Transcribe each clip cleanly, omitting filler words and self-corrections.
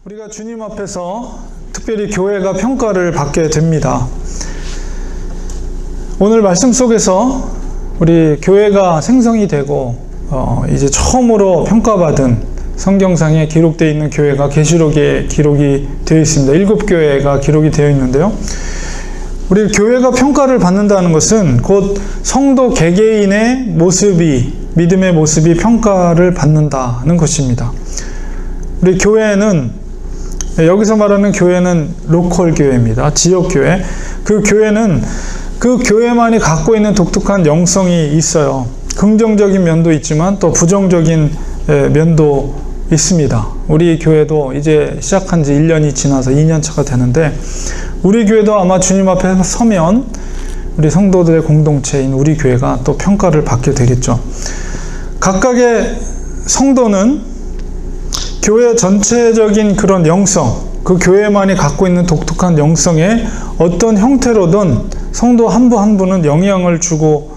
우리가 주님 앞에서 특별히 교회가 평가를 받게 됩니다. 오늘 말씀 속에서 우리 교회가 생성이 되고 이제 처음으로 평가받은 성경상에 기록되어 있는 교회가 계시록에 기록이 되어 있습니다. 7교회가 기록이 되어 있는데요. 우리 교회가 평가를 받는다는 것은 곧 성도 개개인의 모습이, 믿음의 모습이 평가를 받는다는 것입니다. 우리 교회는, 여기서 말하는 교회는 로컬 교회입니다. 지역 교회. 그 교회는 그 교회만이 갖고 있는 독특한 영성이 있어요. 긍정적인 면도 있지만 또 부정적인 면도 있습니다. 우리 교회도 이제 시작한 지 1년이 지나서 2년 차가 되는데, 우리 교회도 아마 주님 앞에 서면 우리 성도들의 공동체인 우리 교회가 또 평가를 받게 되겠죠. 각각의 성도는 교회 전체적인 그런 영성, 그 교회만이 갖고 있는 독특한 영성에 어떤 형태로든 성도 한 분 한 분은 영향을 주고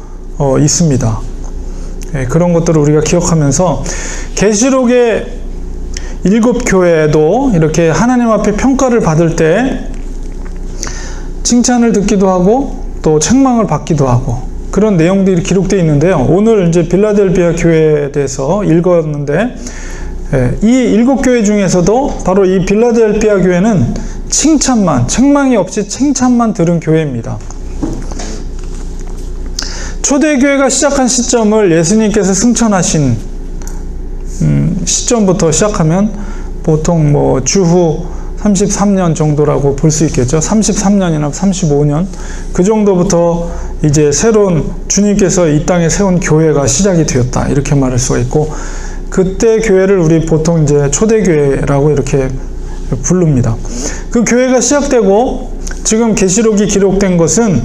있습니다. 그런 것들을 우리가 기억하면서 계시록의 7교회도 이렇게 하나님 앞에 평가를 받을 때 칭찬을 듣기도 하고 또 책망을 받기도 하고 그런 내용들이 기록되어 있는데요. 오늘 이제 빌라델비아 교회에 대해서 읽었는데, 이 7교회 중에서도 바로 이 빌라델비아 교회는 칭찬만, 책망이 없이 칭찬만 들은 교회입니다. 초대교회가 시작한 시점을 예수님께서 승천하신 시점부터 시작하면 보통 주후 33년 정도라고 볼 수 있겠죠. 33년이나 35년 그 정도부터 이제 새로운 주님께서 이 땅에 세운 교회가 시작이 되었다, 이렇게 말할 수가 있고, 그때 교회를 우리 보통 이제 초대교회라고 이렇게 부릅니다. 그 교회가 시작되고 지금 계시록이 기록된 것은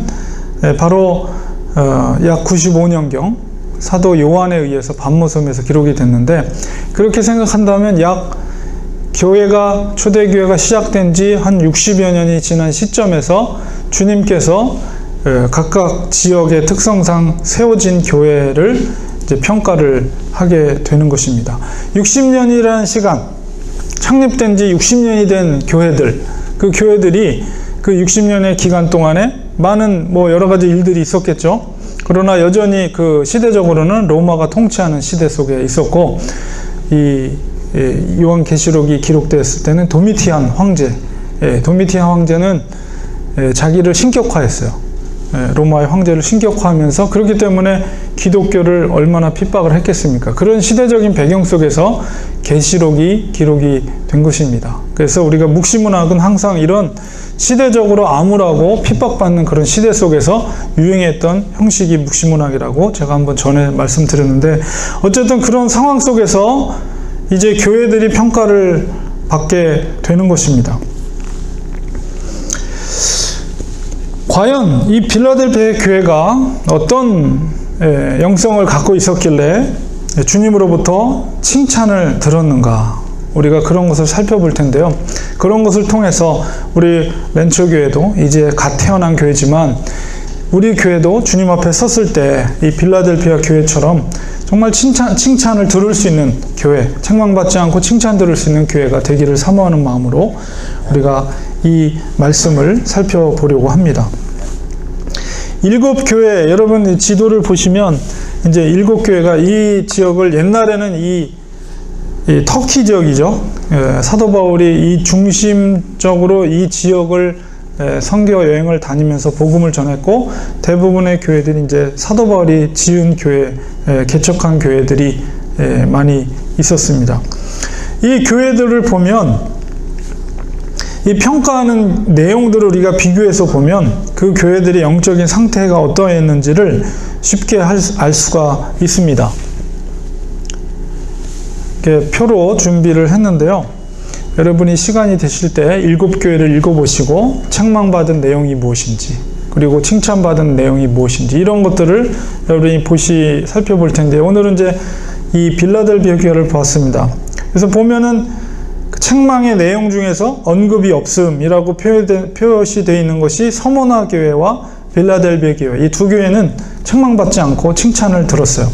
바로 약 95년경 사도 요한에 의해서 반모섬에서 기록이 됐는데, 그렇게 생각한다면 약 교회가, 초대교회가 시작된 지 한 60여 년이 지난 시점에서 주님께서 각각 지역의 특성상 세워진 교회를 이제 평가를 하게 되는 것입니다. 60년이라는 시간, 창립된 지 60년이 된 교회들, 그 교회들이 그 60년의 기간 동안에 많은 여러 가지 일들이 있었겠죠. 그러나 여전히 그 시대적으로는 로마가 통치하는 시대 속에 있었고, 이 요한계시록이 기록되었을 때는 도미티안 황제, 도미티안 황제는 자기를 신격화했어요. 로마의 황제를 신격화하면서, 그렇기 때문에 기독교를 얼마나 핍박을 했겠습니까? 그런 시대적인 배경 속에서 계시록이 기록이 된 것입니다. 그래서 우리가 묵시문학은 항상 이런 시대적으로 암울하고 핍박받는 그런 시대 속에서 유행했던 형식이 묵시문학이라고 제가 한번 전에 말씀드렸는데, 어쨌든 그런 상황 속에서 이제 교회들이 평가를 받게 되는 것입니다. 과연 이 빌라델비아 교회가 어떤 영성을 갖고 있었길래 주님으로부터 칭찬을 들었는가, 우리가 그런 것을 살펴볼 텐데요. 그런 것을 통해서 우리 렌초교회도 이제 갓 태어난 교회지만, 우리 교회도 주님 앞에 섰을 때 이 빌라델비아 교회처럼 정말 칭찬을 들을 수 있는 교회, 책망받지 않고 칭찬 들을 수 있는 교회가 되기를 사모하는 마음으로 우리가 이 말씀을 살펴보려고 합니다. 7교회, 여러분 지도를 보시면 이제 7교회가 이 지역을, 옛날에는 이 터키 지역이죠. 사도 바울이 이 중심적으로 이 지역을 선교 여행을 다니면서 복음을 전했고, 대부분의 교회들이 이제 사도 바울이 지은 교회, 개척한 교회들이 많이 있었습니다. 이 교회들을 보면, 이 평가하는 내용들을 우리가 비교해서 보면 그 교회들의 영적인 상태가 어떠했는지를 쉽게 알 수가 있습니다. 이렇게 표로 준비를 했는데요. 여러분이 시간이 되실 때 7교회를 읽어보시고 책망받은 내용이 무엇인지, 그리고 칭찬받은 내용이 무엇인지, 이런 것들을 여러분이 살펴볼 텐데, 오늘은 이제 이 빌라델비아 교회를 보았습니다. 그래서 보면은 책망의 내용 중에서 언급이 없음이라고 표시되어 있는 것이 서모나 교회와 빌라델비아 교회, 이 두 교회는 책망받지 않고 칭찬을 들었어요.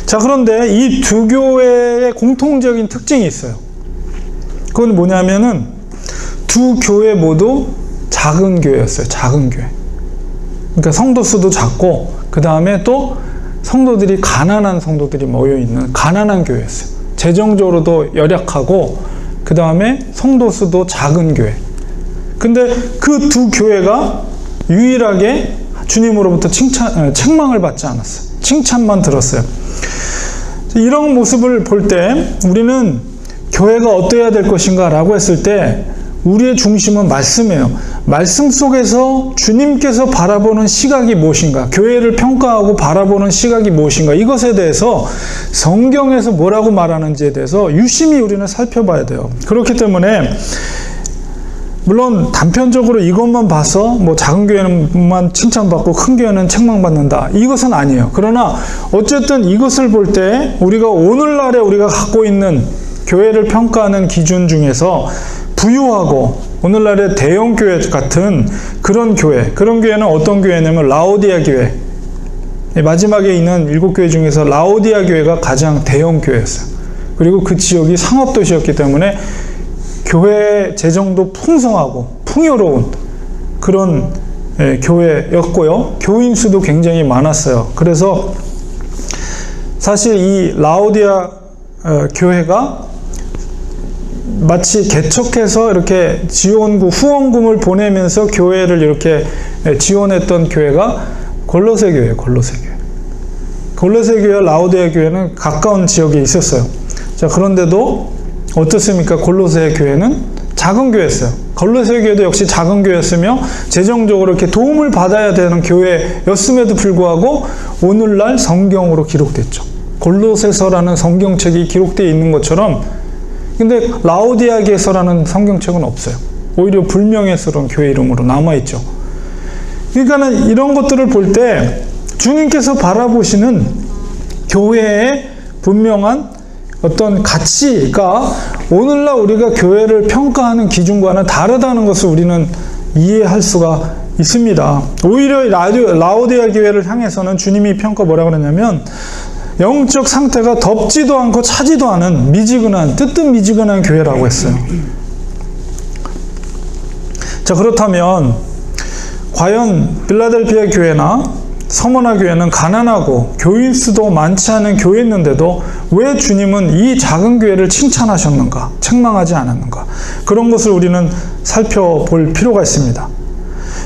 자, 그런데 이 두 교회의 공통적인 특징이 있어요. 그건 뭐냐면은 두 교회 모두 작은 교회였어요. 작은 교회. 그러니까 성도 수도 작고 그 다음에 또 성도들이 가난한 성도들이 모여있는 가난한 교회였어요. 재정적으로도 열약하고 그 다음에 성도 수도 작은 교회. 근데 그 두 교회가 유일하게 주님으로부터 책망을 받지 않았어요. 칭찬만 들었어요. 이런 모습을 볼 때 우리는 교회가 어떠해야 될 것인가 라고 했을 때 우리의 중심은 말씀이에요. 말씀 속에서 주님께서 바라보는 시각이 무엇인가, 교회를 평가하고 바라보는 시각이 무엇인가, 이것에 대해서 성경에서 뭐라고 말하는지에 대해서 유심히 우리는 살펴봐야 돼요. 그렇기 때문에 물론 단편적으로 이것만 봐서 뭐 작은 교회만 칭찬받고 큰 교회는 책망받는다, 이것은 아니에요. 그러나 어쨌든 이것을 볼 때 우리가 오늘날에 우리가 갖고 있는 교회를 평가하는 기준 중에서 부유하고 오늘날의 대형 교회 같은 그런 교회는 어떤 교회냐면 라오디아 교회. 마지막에 있는 7교회 중에서 라오디아 교회가 가장 대형 교회였어요. 그리고 그 지역이 상업도시였기 때문에 교회 재정도 풍성하고 풍요로운 그런 교회였고요. 교인 수도 굉장히 많았어요. 그래서 사실 이 라오디아 교회가 마치 개척해서 이렇게 지원금, 후원금을 보내면서 교회를 이렇게 지원했던 교회가 골로새 교회예요. 골로새 교회와 라오디아 교회는 가까운 지역에 있었어요. 자, 그런데도 어떻습니까? 골로새 교회는 작은 교회였어요. 골로새 교회도 역시 작은 교회였으며 재정적으로 이렇게 도움을 받아야 되는 교회였음에도 불구하고 오늘날 성경으로 기록됐죠. 골로새서라는 성경책이 기록되어 있는 것처럼, 근데 라오디아게서라는 성경책은 없어요. 오히려 불명예스러운 교회 이름으로 남아있죠. 그러니까는 이런 것들을 볼 때 주님께서 바라보시는 교회의 분명한 어떤 가치가 오늘날 우리가 교회를 평가하는 기준과는 다르다는 것을 우리는 이해할 수가 있습니다. 오히려 라오디아 교회를 향해서는 주님이 평가 뭐라고 그러냐면 영적 상태가 덥지도 않고 차지도 않은 미지근한, 뜨뜻미지근한 교회라고 했어요. 자, 그렇다면 과연 빌라델피아 교회나 서머나 교회는 가난하고 교인 수도 많지 않은 교회였는데도 왜 주님은 이 작은 교회를 칭찬하셨는가, 책망하지 않았는가, 그런 것을 우리는 살펴볼 필요가 있습니다.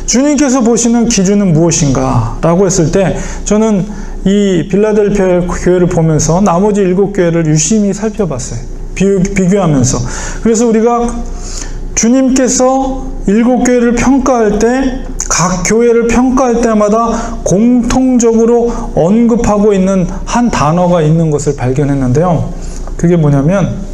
주님께서 보시는 기준은 무엇인가 라고 했을 때 저는 이 빌라델피아 교회를 보면서 나머지 7교회를 유심히 살펴봤어요. 비교하면서. 그래서 우리가 주님께서 7교회를 평가할 때, 각 교회를 평가할 때마다 공통적으로 언급하고 있는 한 단어가 있는 것을 발견했는데요. 그게 뭐냐면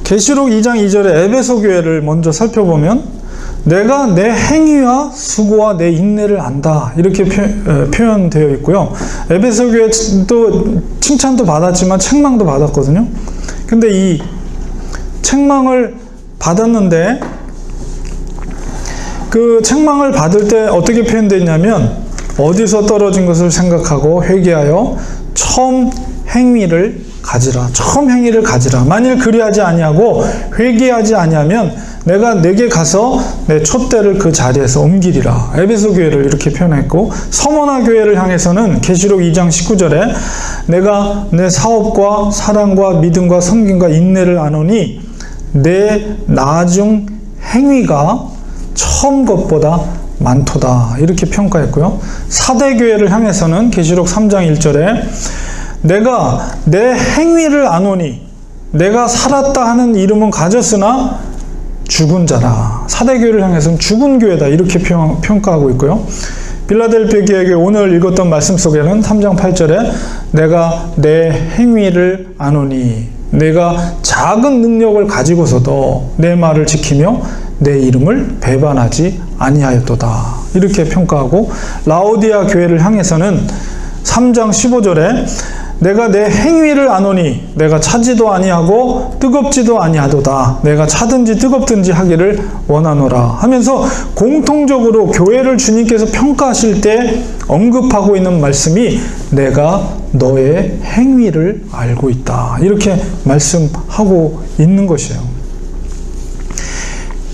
계시록 2장 2절에 에베소 교회를 먼저 살펴보면 내가 내 행위와 수고와 내 인내를 안다, 이렇게 표현되어 있고요. 에베소 교회도 칭찬도 받았지만 책망도 받았거든요. 근데 이 책망을 받았는데 그 책망을 받을 때 어떻게 표현되어 있냐면 어디서 떨어진 것을 생각하고 회개하여 처음 행위를 가지라. 만일 그리하지 아니하고 회개하지 아니하면 내가 내게 가서 내 촛대를 그 자리에서 옮기리라. 에베소 교회를 이렇게 표현했고, 서머나 교회를 향해서는 계시록 2장 19절에 내가 내 사업과 사랑과 믿음과 섬김과 인내를 아노니 내 나중 행위가 처음 것보다 많도다, 이렇게 평가했고요. 사대 교회를 향해서는 계시록 3장 1절에 내가 내 행위를 아노니 내가 살았다 하는 이름은 가졌으나 죽은 자라. 사대교회를 향해서는 죽은 교회다, 이렇게 평가하고 있고요. 빌라델피아 교회 오늘 읽었던 말씀 속에는 3장 8절에 내가 내 행위를 아노니 내가 작은 능력을 가지고서도 내 말을 지키며 내 이름을 배반하지 아니하였도다, 이렇게 평가하고, 라오디아 교회를 향해서는 3장 15절에 내가 내 행위를 아노니 내가 차지도 아니하고 뜨겁지도 아니하도다. 내가 차든지 뜨겁든지 하기를 원하노라 하면서 공통적으로 교회를 주님께서 평가하실 때 언급하고 있는 말씀이 내가 너의 행위를 알고 있다. 이렇게 말씀하고 있는 것이에요.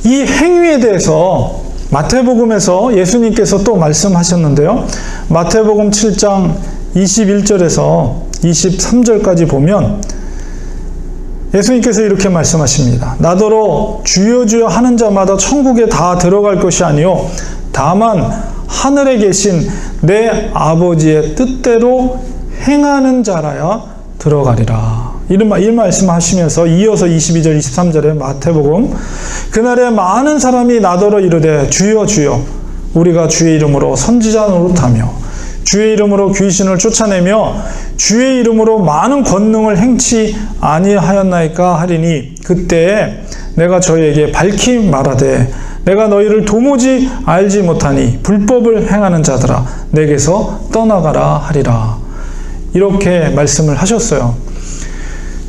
이 행위에 대해서 마태복음에서 예수님께서 또 말씀하셨는데요. 마태복음 7장 21절에서 23절까지 보면 예수님께서 이렇게 말씀하십니다. 나더러 주여 주여 하는 자마다 천국에 다 들어갈 것이 아니요 다만 하늘에 계신 내 아버지의 뜻대로 행하는 자라야 들어가리라. 이 말씀하시면서 이어서 22절 23절에 마태복음 그날에 많은 사람이 나더러 이르되 주여 주여 우리가 주의 이름으로 선지자 노릇하며 주의 이름으로 귀신을 쫓아내며 주의 이름으로 많은 권능을 행치 아니하였나이까 하리니 그때에 내가 저희에게 밝히 말하되 내가 너희를 도무지 알지 못하니 불법을 행하는 자들아 내게서 떠나가라 하리라. 이렇게 말씀을 하셨어요.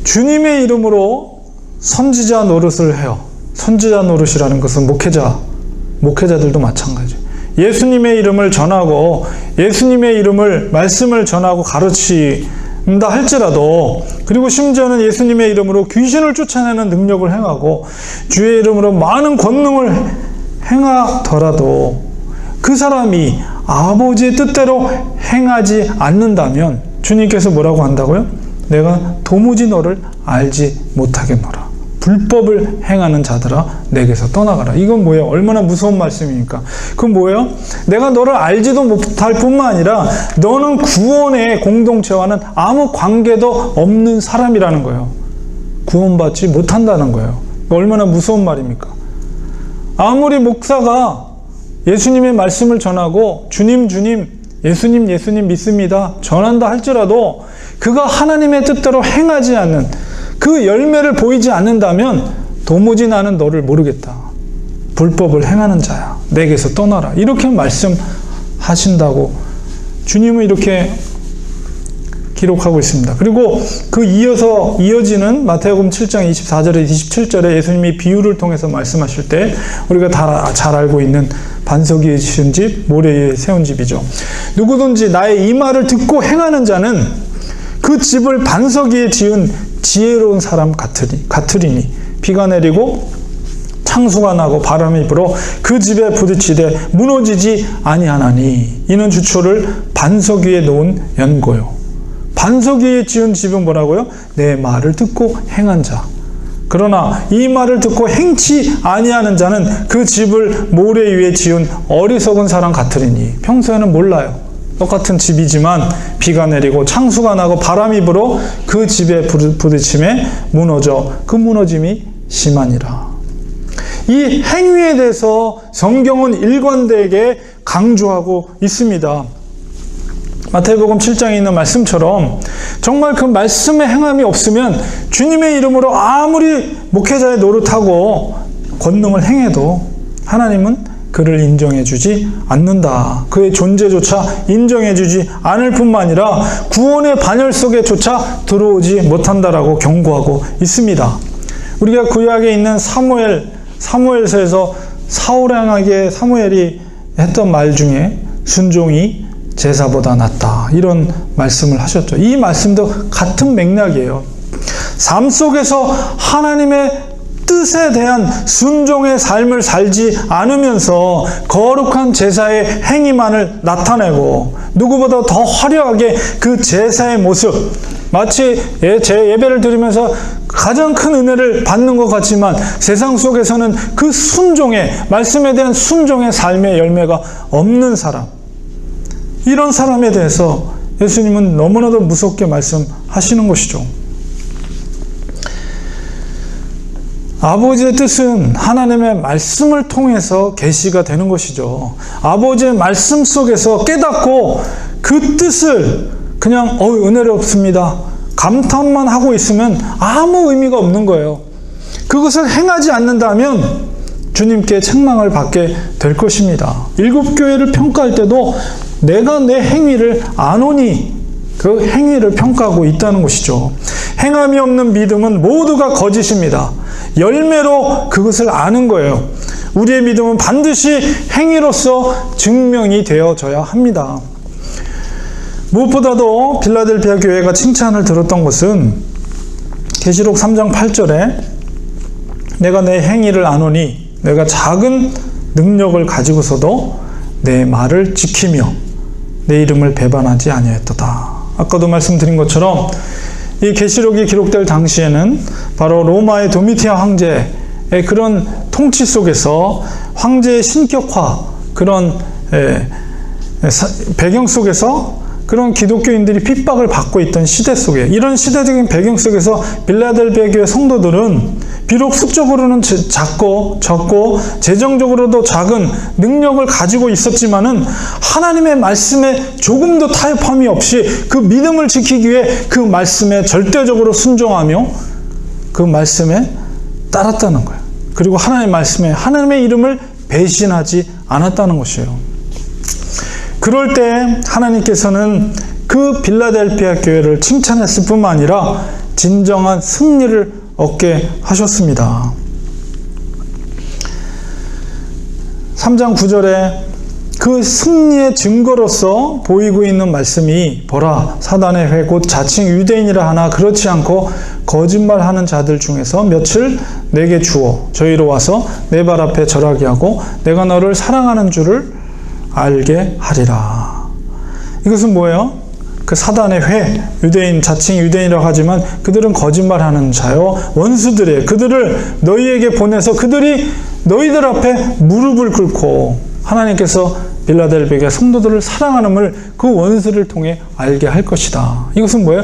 주님의 이름으로 선지자 노릇을 해요. 선지자 노릇이라는 것은 목회자들도 마찬가지예요. 예수님의 이름을 전하고 예수님의 이름을 말씀을 전하고 가르친다 할지라도 그리고 심지어는 예수님의 이름으로 귀신을 쫓아내는 능력을 행하고 주의 이름으로 많은 권능을 행하더라도 그 사람이 아버지의 뜻대로 행하지 않는다면 주님께서 뭐라고 한다고요? 내가 도무지 너를 알지 못하겠노라. 불법을 행하는 자들아 내게서 떠나가라. 이건 뭐예요? 얼마나 무서운 말씀입니까? 그건 뭐예요? 내가 너를 알지도 못할 뿐만 아니라 너는 구원의 공동체와는 아무 관계도 없는 사람이라는 거예요. 구원받지 못한다는 거예요. 얼마나 무서운 말입니까? 아무리 목사가 예수님의 말씀을 전하고 주님 예수님 믿습니다 전한다 할지라도 그가 하나님의 뜻대로 행하지 않는 그 열매를 보이지 않는다면 도무지 나는 너를 모르겠다. 불법을 행하는 자야. 내게서 떠나라. 이렇게 말씀하신다고 주님은 이렇게 기록하고 있습니다. 그리고 그 이어지는 마태복음 7장 24절에 27절에 예수님이 비유를 통해서 말씀하실 때 우리가 다 잘 알고 있는 반석 위에 지은 집, 모래 위에 세운 집이죠. 누구든지 나의 이 말을 듣고 행하는 자는 그 집을 반석 위에 지은 지혜로운 사람 같으리니 비가 내리고 창수가 나고 바람이 불어 그 집에 부딪히되 무너지지 아니하나니 이는 주초를 반석 위에 놓은 연고요. 반석 위에 지은 집은 뭐라고요? 내 말을 듣고 행한 자. 그러나 이 말을 듣고 행치 아니하는 자는 그 집을 모래 위에 지은 어리석은 사람 같으리니 평소에는 몰라요. 똑같은 집이지만 비가 내리고 창수가 나고 바람이 불어 그 집에 부딪힘에 무너져 그 무너짐이 심하니라. 이 행위에 대해서 성경은 일관되게 강조하고 있습니다. 마태복음 7장에 있는 말씀처럼 정말 그 말씀의 행함이 없으면 주님의 이름으로 아무리 목회자의 노릇하고 권능을 행해도 하나님은 그를 인정해주지 않는다. 그의 존재조차 인정해주지 않을 뿐만 아니라 구원의 반열 속에조차 들어오지 못한다라고 경고하고 있습니다. 우리가 구약에 있는 사무엘서에서 사울왕에게 사무엘이 했던 말 중에 순종이 제사보다 낫다. 이런 말씀을 하셨죠. 이 말씀도 같은 맥락이에요. 삶 속에서 하나님의 뜻에 대한 순종의 삶을 살지 않으면서 거룩한 제사의 행위만을 나타내고 누구보다 더 화려하게 그 제사의 모습 마치 제 예배를 드리면서 가장 큰 은혜를 받는 것 같지만 세상 속에서는 그 순종의 말씀에 대한 순종의 삶의 열매가 없는 사람 이런 사람에 대해서 예수님은 너무나도 무섭게 말씀하시는 것이죠. 아버지의 뜻은 하나님의 말씀을 통해서 계시가 되는 것이죠. 아버지의 말씀 속에서 깨닫고 그 뜻을 그냥 은혜롭습니다. 감탄만 하고 있으면 아무 의미가 없는 거예요. 그것을 행하지 않는다면 주님께 책망을 받게 될 것입니다. 일곱 교회를 평가할 때도 내가 내 행위를 아노니 그 행위를 평가하고 있다는 것이죠. 행함이 없는 믿음은 모두가 거짓입니다. 열매로 그것을 아는 거예요. 우리의 믿음은 반드시 행위로서 증명이 되어져야 합니다. 무엇보다도 빌라델피아 교회가 칭찬을 들었던 것은 계시록 3장 8절에 내가 내 행위를 아노니 내가 작은 능력을 가지고서도 내 말을 지키며 내 이름을 배반하지 아니하였도다. 아까도 말씀드린 것처럼 이 계시록이 기록될 당시에는 바로 로마의 도미티아 황제의 그런 통치 속에서 황제의 신격화 그런 배경 속에서 그런 기독교인들이 핍박을 받고 있던 시대 속에, 이런 시대적인 배경 속에서 빌라델피아 교회 성도들은 비록 수적으로는 적고 재정적으로도 작은 능력을 가지고 있었지만은 하나님의 말씀에 조금도 타협함이 없이 그 믿음을 지키기 위해 그 말씀에 절대적으로 순종하며 그 말씀에 따랐다는 거예요. 그리고 하나님의 말씀에 하나님의 이름을 배신하지 않았다는 것이에요. 그럴 때 하나님께서는 그 빌라델피아 교회를 칭찬했을 뿐만 아니라 진정한 승리를 얻게 하셨습니다. 3장 9절에 그 승리의 증거로서 보이고 있는 말씀이 보라 사단의 회 곧 자칭 유대인이라 하나 그렇지 않고 거짓말하는 자들 중에서 며칠 내게 주어 저희로 와서 내 발 앞에 절하게 하고 내가 너를 사랑하는 줄을 알게 하리라. 이것은 뭐예요? 그 사단의 회, 유대인, 자칭 유대인이라고 하지만 그들은 거짓말하는 자요 원수들이에요. 그들을 너희에게 보내서 그들이 너희들 앞에 무릎을 꿇고 하나님께서 빌라델피아 성도들을 사랑하는을 그 원수를 통해 알게 할 것이다. 이것은 뭐예요?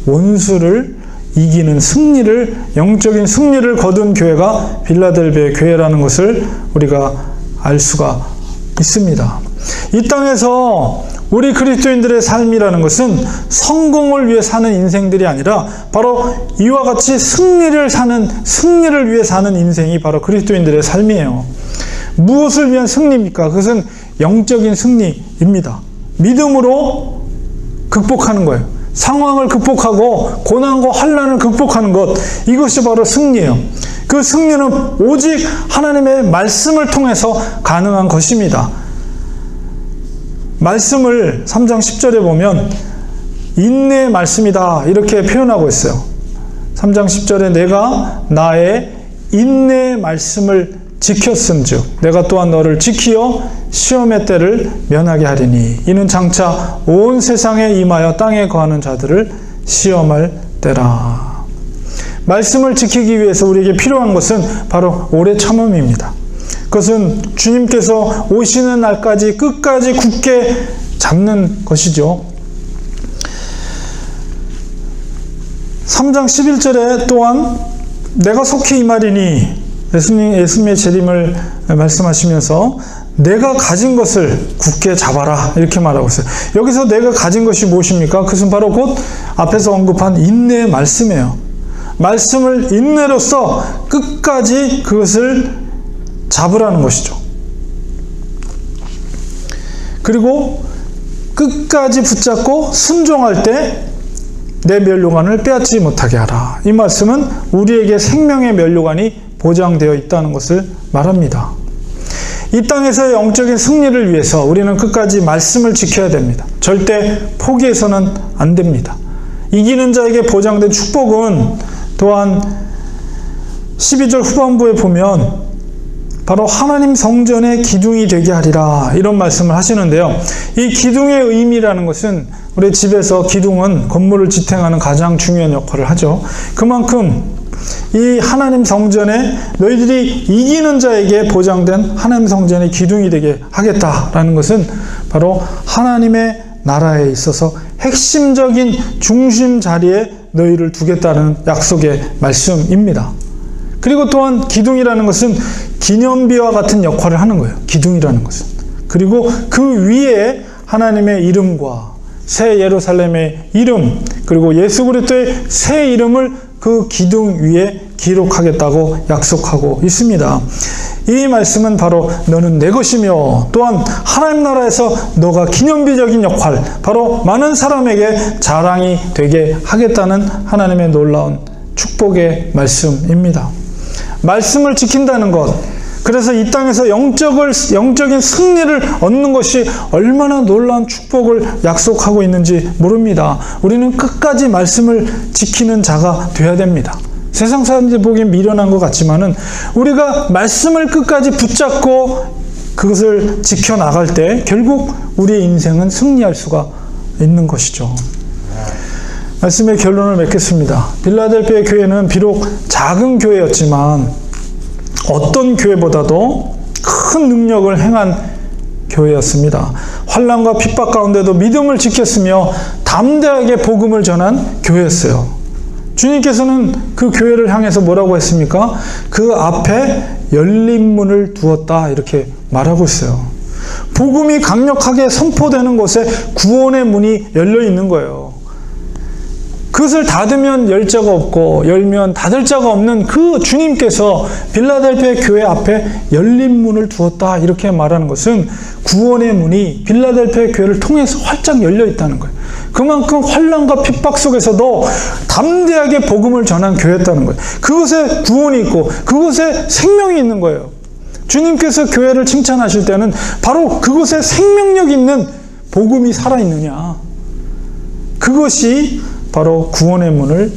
원수를 이기는 승리를, 영적인 승리를 거둔 교회가 빌라델피아 교회라는 것을 우리가 알 수가 있습니다. 이 땅에서 우리 그리스도인들의 삶이라는 것은 성공을 위해 사는 인생들이 아니라 바로 이와 같이 승리를 위해 사는 인생이 바로 그리스도인들의 삶이에요. 무엇을 위한 승리입니까? 그것은 영적인 승리입니다. 믿음으로 극복하는 거예요. 상황을 극복하고 고난과 환난을 극복하는 것, 이것이 바로 승리예요. 그 승리는 오직 하나님의 말씀을 통해서 가능한 것입니다. 말씀을 3장 10절에 보면 인내의 말씀이다 이렇게 표현하고 있어요. 3장 10절에 내가 나의 인내의 말씀을 지켰음즉 내가 또한 너를 지키어 시험의 때를 면하게 하리니 이는 장차 온 세상에 임하여 땅에 거하는 자들을 시험할 때라. 말씀을 지키기 위해서 우리에게 필요한 것은 바로 오래 참음입니다. 그것은 주님께서 오시는 날까지 끝까지 굳게 잡는 것이죠. 3장 11절에 또한 내가 속히 임하리니 예수님의 재림을 말씀하시면서 내가 가진 것을 굳게 잡아라 이렇게 말하고 있어요. 여기서 내가 가진 것이 무엇입니까? 그것은 바로 곧 앞에서 언급한 인내의 말씀이에요. 말씀을 인내로써 끝까지 그것을 잡으라는 것이죠. 그리고 끝까지 붙잡고 순종할 때 내 면류관을 빼앗지 못하게 하라. 이 말씀은 우리에게 생명의 면류관이 보장되어 있다는 것을 말합니다. 이 땅에서의 영적인 승리를 위해서 우리는 끝까지 말씀을 지켜야 됩니다. 절대 포기해서는 안 됩니다. 이기는 자에게 보장된 축복은 또한 12절 후반부에 보면 바로 하나님 성전의 기둥이 되게 하리라 이런 말씀을 하시는데요. 이 기둥의 의미라는 것은 우리 집에서 기둥은 건물을 지탱하는 가장 중요한 역할을 하죠. 그만큼 이 하나님 성전에 너희들이 이기는 자에게 보장된 하나님 성전의 기둥이 되게 하겠다라는 것은 바로 하나님의 나라에 있어서 핵심적인 중심 자리에 너희를 두겠다는 약속의 말씀입니다. 그리고 또한 기둥이라는 것은 기념비와 같은 역할을 하는 거예요. 기둥이라는 것은. 그리고 그 위에 하나님의 이름과 새 예루살렘의 이름 그리고 예수 그리스도의 새 이름을 그 기둥 위에 기록하겠다고 약속하고 있습니다. 이 말씀은 바로 너는 내 것이며 또한 하나님 나라에서 너가 기념비적인 역할, 바로 많은 사람에게 자랑이 되게 하겠다는 하나님의 놀라운 축복의 말씀입니다. 말씀을 지킨다는 것, 그래서 이 땅에서 영적인 승리를 얻는 것이 얼마나 놀라운 축복을 약속하고 있는지 모릅니다. 우리는 끝까지 말씀을 지키는 자가 되어야 됩니다. 세상 사람들이 보기엔 미련한 것 같지만은 우리가 말씀을 끝까지 붙잡고 그것을 지켜나갈 때 결국 우리의 인생은 승리할 수가 있는 것이죠. 말씀의 결론을 맺겠습니다. 빌라델피아 교회는 비록 작은 교회였지만 어떤 교회보다도 큰 능력을 행한 교회였습니다. 환난과 핍박 가운데도 믿음을 지켰으며 담대하게 복음을 전한 교회였어요. 주님께서는 그 교회를 향해서 뭐라고 했습니까? 그 앞에 열린 문을 두었다, 이렇게 말하고 있어요. 복음이 강력하게 선포되는 곳에 구원의 문이 열려 있는 거예요. 그것을 닫으면 열 자가 없고 열면 닫을 자가 없는 그 주님께서 빌라델피아 교회 앞에 열린 문을 두었다, 이렇게 말하는 것은 구원의 문이 빌라델피아 교회를 통해서 활짝 열려 있다는 거예요. 그만큼 환난과 핍박 속에서도 담대하게 복음을 전한 교회였다는 거예요. 그곳에 구원이 있고 그곳에 생명이 있는 거예요. 주님께서 교회를 칭찬하실 때는 바로 그곳에 생명력 있는 복음이 살아있느냐, 그것이 바로 구원의 문을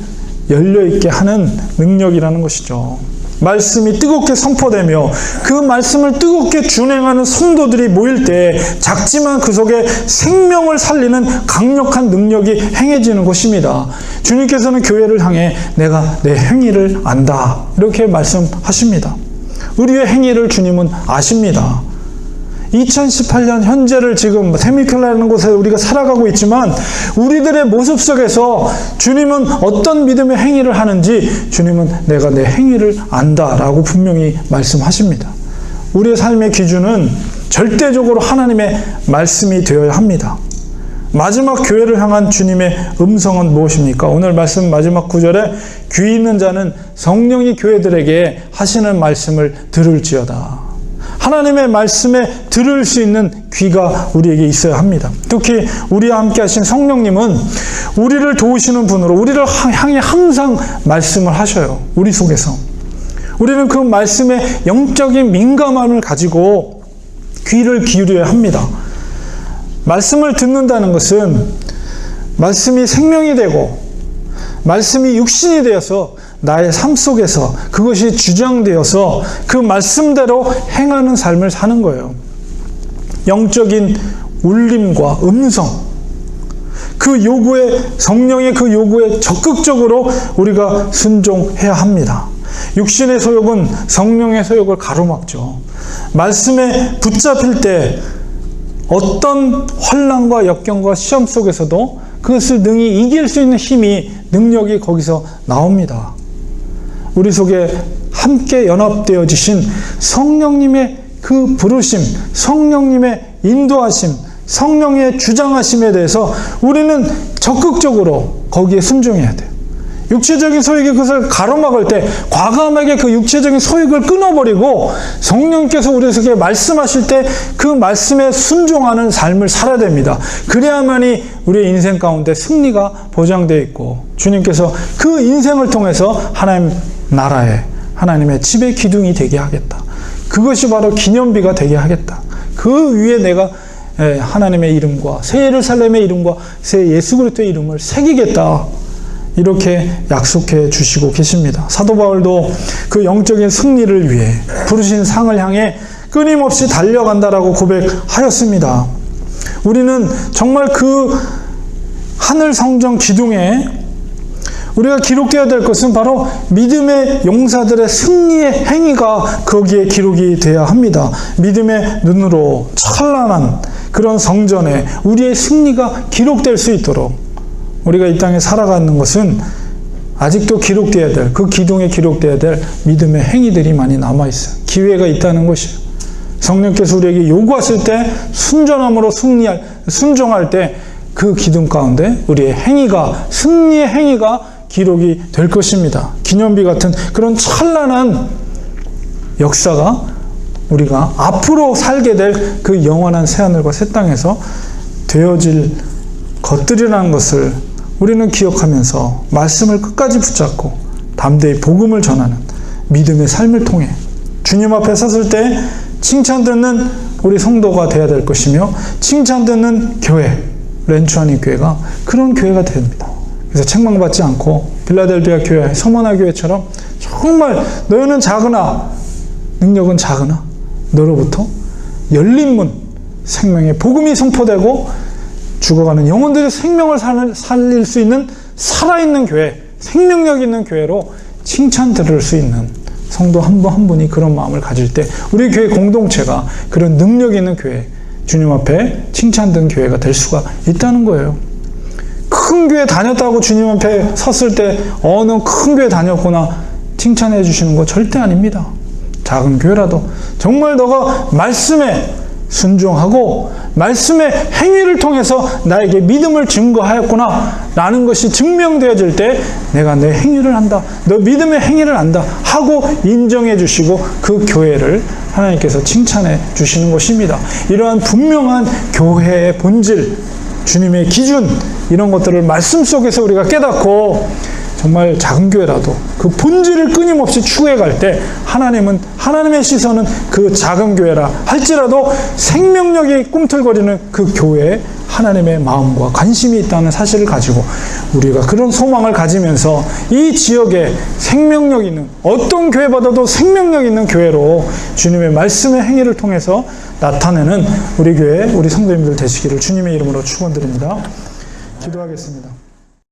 열려있게 하는 능력이라는 것이죠. 말씀이 뜨겁게 선포되며 그 말씀을 뜨겁게 준행하는 성도들이 모일 때 작지만 그 속에 생명을 살리는 강력한 능력이 행해지는 것입니다. 주님께서는 교회를 향해 내가 내 행위를 안다, 이렇게 말씀하십니다. 우리의 행위를 주님은 아십니다. 2018년 현재를 지금 세미클라라는 곳에 우리가 살아가고 있지만 우리들의 모습 속에서 주님은 어떤 믿음의 행위를 하는지 주님은 내가 내 행위를 안다라고 분명히 말씀하십니다. 우리의 삶의 기준은 절대적으로 하나님의 말씀이 되어야 합니다. 마지막 교회를 향한 주님의 음성은 무엇입니까? 오늘 말씀 마지막 구절에 귀 있는 자는 성령이 교회들에게 하시는 말씀을 들을지어다. 하나님의 말씀에 들을 수 있는 귀가 우리에게 있어야 합니다. 특히 우리와 함께 하신 성령님은 우리를 도우시는 분으로 우리를 향해 항상 말씀을 하셔요. 우리 속에서. 우리는 그 말씀에 영적인 민감함을 가지고 귀를 기울여야 합니다. 말씀을 듣는다는 것은 말씀이 생명이 되고 말씀이 육신이 되어서 나의 삶 속에서 그것이 주장되어서 그 말씀대로 행하는 삶을 사는 거예요. 영적인 울림과 음성, 그 요구에, 성령의 그 요구에 적극적으로 우리가 순종해야 합니다. 육신의 소욕은 성령의 소욕을 가로막죠. 말씀에 붙잡힐 때 어떤 환난과 역경과 시험 속에서도 그것을 능히 이길 수 있는 힘이, 능력이 거기서 나옵니다. 우리 속에 함께 연합되어지신 성령님의 그 부르심, 성령님의 인도하심, 성령의 주장하심에 대해서 우리는 적극적으로 거기에 순종해야 돼요. 육체적인 소욕이 그것을 가로막을 때 과감하게 그 육체적인 소욕을 끊어버리고 성령께서 우리 속에 말씀하실 때 그 말씀에 순종하는 삶을 살아야 됩니다. 그래야만이 우리의 인생 가운데 승리가 보장되어 있고 주님께서 그 인생을 통해서 하나님 나라에 하나님의 집의 기둥이 되게 하겠다. 그것이 바로 기념비가 되게 하겠다. 그 위에 내가 하나님의 이름과 새 예루살렘의 이름과 새 예수 그리스도의 이름을 새기겠다. 이렇게 약속해 주시고 계십니다. 사도 바울도 그 영적인 승리를 위해 부르신 상을 향해 끊임없이 달려간다라고 고백하였습니다. 우리는 정말 그 하늘 성전 기둥에 우리가 기록되어야 될 것은 바로 믿음의 용사들의 승리의 행위가 거기에 기록이 되어야 합니다. 믿음의 눈으로 찬란한 그런 성전에 우리의 승리가 기록될 수 있도록 우리가 이 땅에 살아가는 것은 아직도 기록되어야 될, 그 기둥에 기록되어야 될 믿음의 행위들이 많이 남아있어요. 기회가 있다는 것이에요. 성령께서 우리에게 요구하실 때 순전함으로 순종할 때 그 기둥 가운데 우리의 행위가, 승리의 행위가 기록이 될 것입니다. 기념비 같은 그런 찬란한 역사가 우리가 앞으로 살게 될 그 영원한 새하늘과 새 땅에서 되어질 것들이라는 것을 우리는 기억하면서 말씀을 끝까지 붙잡고 담대히 복음을 전하는 믿음의 삶을 통해 주님 앞에 섰을 때 칭찬 듣는 우리 성도가 되어야 될 것이며, 칭찬 듣는 교회, 렌추아니 교회가 그런 교회가 됩니다. 그래서 책망받지 않고 빌라델비아 교회, 서머나 교회처럼 정말 너희는 작으나 능력은 작으나 너로부터 열린 문, 생명의 복음이 선포되고 죽어가는 영혼들의 생명을 살릴 수 있는 살아있는 교회, 생명력 있는 교회로 칭찬 들을 수 있는 성도 한 분 한 분이 그런 마음을 가질 때 우리 교회 공동체가 그런 능력 있는 교회, 주님 앞에 칭찬 듣는 교회가 될 수가 있다는 거예요. 큰 교회 다녔다고 주님 앞에 섰을 때 너 큰 교회 다녔구나 칭찬해 주시는 거 절대 아닙니다. 작은 교회라도 정말 너가 말씀에 순종하고 말씀의 행위를 통해서 나에게 믿음을 증거하였구나 라는 것이 증명되어질 때 내가 내 행위를 한다, 너 믿음의 행위를 안다 하고 인정해 주시고 그 교회를 하나님께서 칭찬해 주시는 것입니다. 이러한 분명한 교회의 본질, 주님의 기준, 이런 것들을 말씀 속에서 우리가 깨닫고 정말 작은 교회라도 그 본질을 끊임없이 추구해 갈 때 하나님의 시선은 그 작은 교회라 할지라도 생명력이 꿈틀거리는 그 교회에 하나님의 마음과 관심이 있다는 사실을 가지고 우리가 그런 소망을 가지면서 이 지역에 생명력 있는, 어떤 교회보다도 생명력 있는 교회로 주님의 말씀의 행위를 통해서 나타내는 우리 교회, 우리 성도님들 되시기를 주님의 이름으로 축원드립니다. 기도하겠습니다.